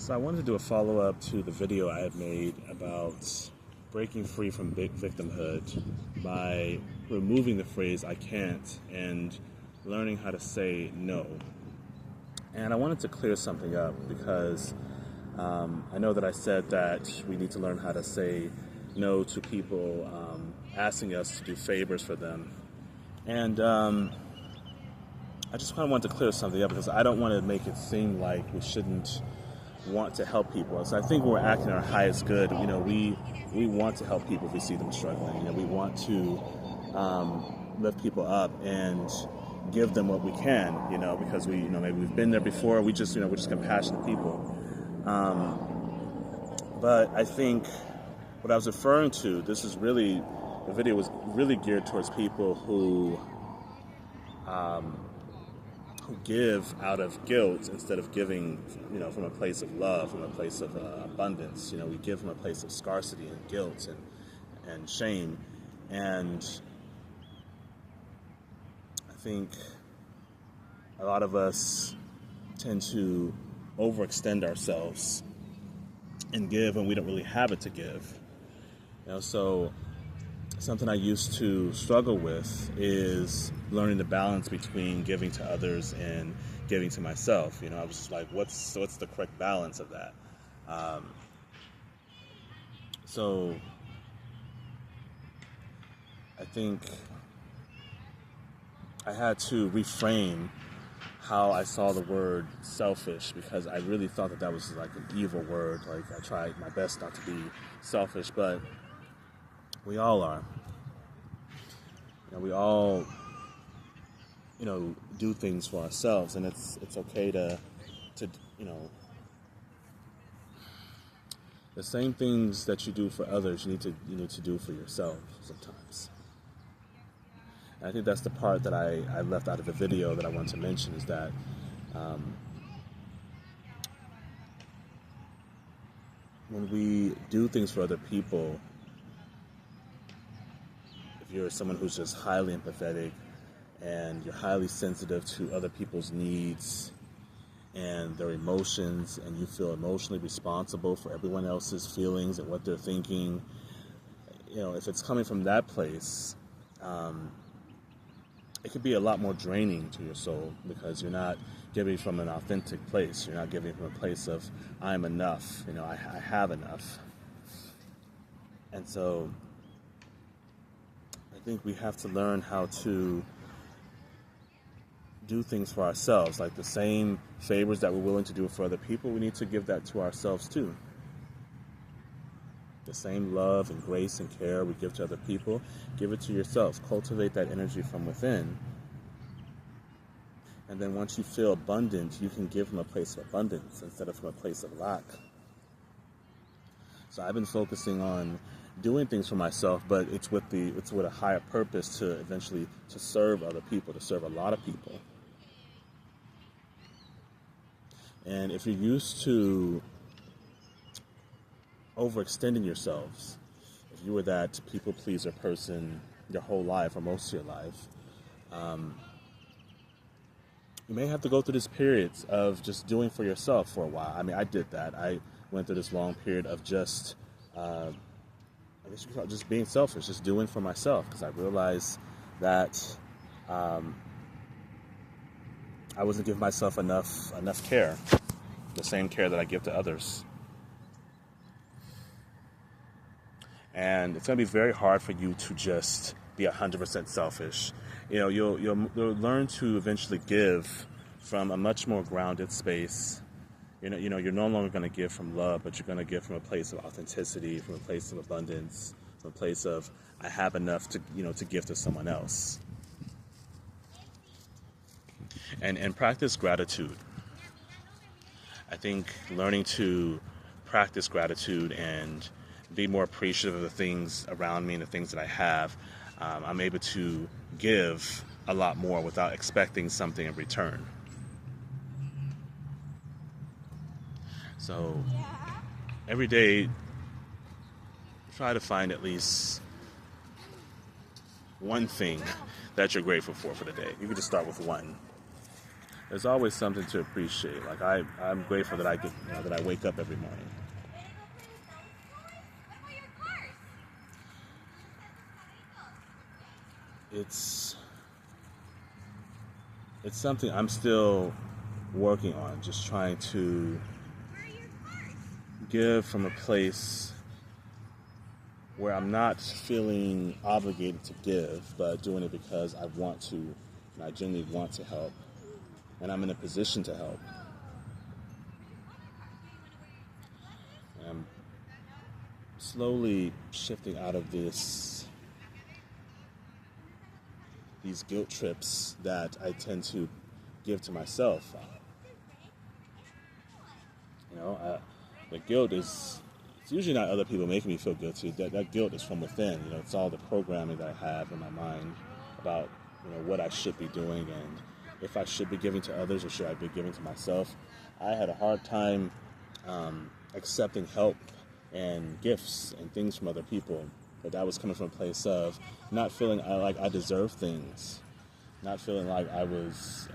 So I wanted to do a follow-up to the video I had made about breaking free from victimhood by removing the phrase "I can't" and learning how to say no. And I wanted to clear something up because I know that I said that we need to learn how to say no to people asking us to do favors for them. And I just kind of wanted to clear something up because I don't want to make it seem like we shouldn't want to help people. So I think when we're acting our highest good, we want to help people if we see them struggling. We want to lift people up and give them what we can, because maybe we've been there before. We're just compassionate people. But I think what I was referring to, the video was really geared towards people who give out of guilt instead of giving, from a place of love, from a place of abundance. We give from a place of scarcity and guilt and shame. And I think a lot of us tend to overextend ourselves and give when we don't really have it to give. So something I used to struggle with is learning the balance between giving to others and giving to myself. I was just like, what's the correct balance of that? So I think I had to reframe how I saw the word selfish, because I really thought that was like an evil word. Like, I tried my best not to be selfish, but we all are. We all, do things for ourselves, and it's okay to the same things that you do for others, you need to do for yourself sometimes. And I think that's the part that I left out of the video that I want to mention, is that when we do things for other people, if you're someone who's just highly empathetic and you're highly sensitive to other people's needs and their emotions, and you feel emotionally responsible for everyone else's feelings and what they're thinking, if it's coming from that place, it could be a lot more draining to your soul, because you're not giving from an authentic place. You're not giving from a place of, I'm enough, I have enough. And so I think we have to learn how to do things for ourselves. Like the same favors that we're willing to do for other people, we need to give that to ourselves too. The same love and grace and care we give to other people, give it to yourself. Cultivate that energy from within. And then once you feel abundant, you can give from a place of abundance instead of from a place of lack. So I've been focusing on doing things for myself, but it's with a higher purpose to eventually to serve other people, to serve a lot of people. And if you're used to overextending yourselves, if you were that people pleaser person your whole life or most of your life, you may have to go through this period of just doing for yourself for a while. I mean, I did that. I went through this long period of just just being selfish, just doing for myself, because I realized that I wasn't giving myself enough care, the same care that I give to others. And it's going to be very hard for you to just be 100% selfish. You'll learn to eventually give from a much more grounded space. You're no longer going to give from love, but you're going to give from a place of authenticity, from a place of abundance, from a place of, I have enough to give to someone else. And practice gratitude. I think learning to practice gratitude and be more appreciative of the things around me and the things that I have, I'm able to give a lot more without expecting something in return. So every day, try to find at least one thing that you're grateful for the day. You can just start with one. there's always something to appreciate. Like I'm grateful that I get, that I wake up every morning. It's something I'm still working on, just trying to give from a place where I'm not feeling obligated to give, but doing it because I want to, and I genuinely want to help, and I'm in a position to help. And I'm slowly shifting out of these guilt trips that I tend to give to myself. The guilt is, it's usually not other people making me feel guilty. That guilt is from within. It's all the programming that I have in my mind about, what I should be doing and if I should be giving to others or should I be giving to myself. I had a hard time accepting help and gifts and things from other people, but that was coming from a place of not feeling like I deserve things, not feeling like I was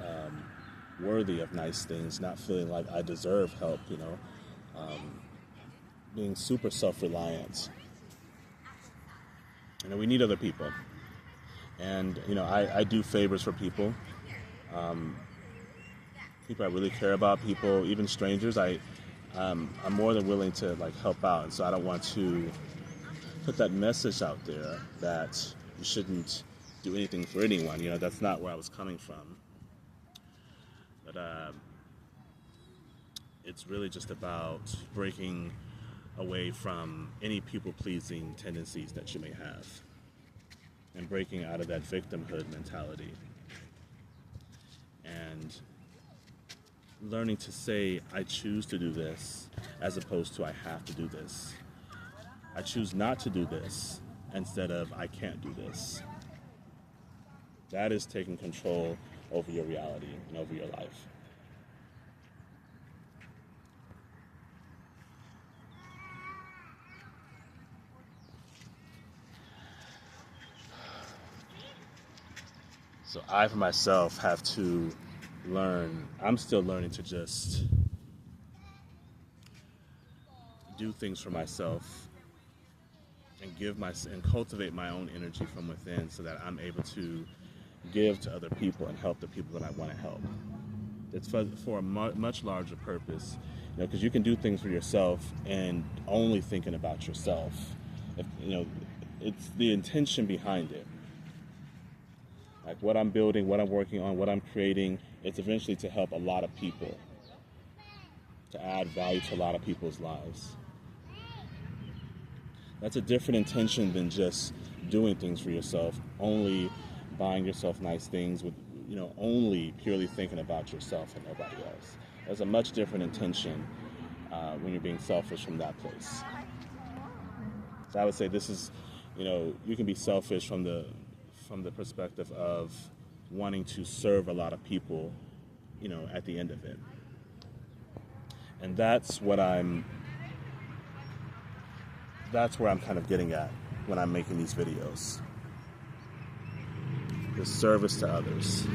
worthy of nice things, not feeling like I deserve help, being super self-reliant. We need other people. And, I do favors for people. People I really care about, people, even strangers, I'm more than willing to, help out. And so I don't want to put that message out there that you shouldn't do anything for anyone. That's not where I was coming from. But it's really just about breaking away from any people-pleasing tendencies that you may have and breaking out of that victimhood mentality and learning to say, I choose to do this, as opposed to I have to do this. I choose not to do this instead of I can't do this. That is taking control over your reality and over your life. So I, for myself, have to learn. I'm still learning to just do things for myself and cultivate my own energy from within so that I'm able to give to other people and help the people that I want to help. It's for a much larger purpose, because you can do things for yourself and only thinking about yourself. It's the intention behind it. Like what I'm building, what I'm working on, what I'm creating, it's eventually to help a lot of people, to add value to a lot of people's lives. That's a different intention than just doing things for yourself, only buying yourself nice things with, only purely thinking about yourself and nobody else. There's a much different intention when you're being selfish from that place. So I would say this is, you can be selfish from the perspective of wanting to serve a lot of people, at the end of it. And that's where I'm kind of getting at when I'm making these videos. The service to others.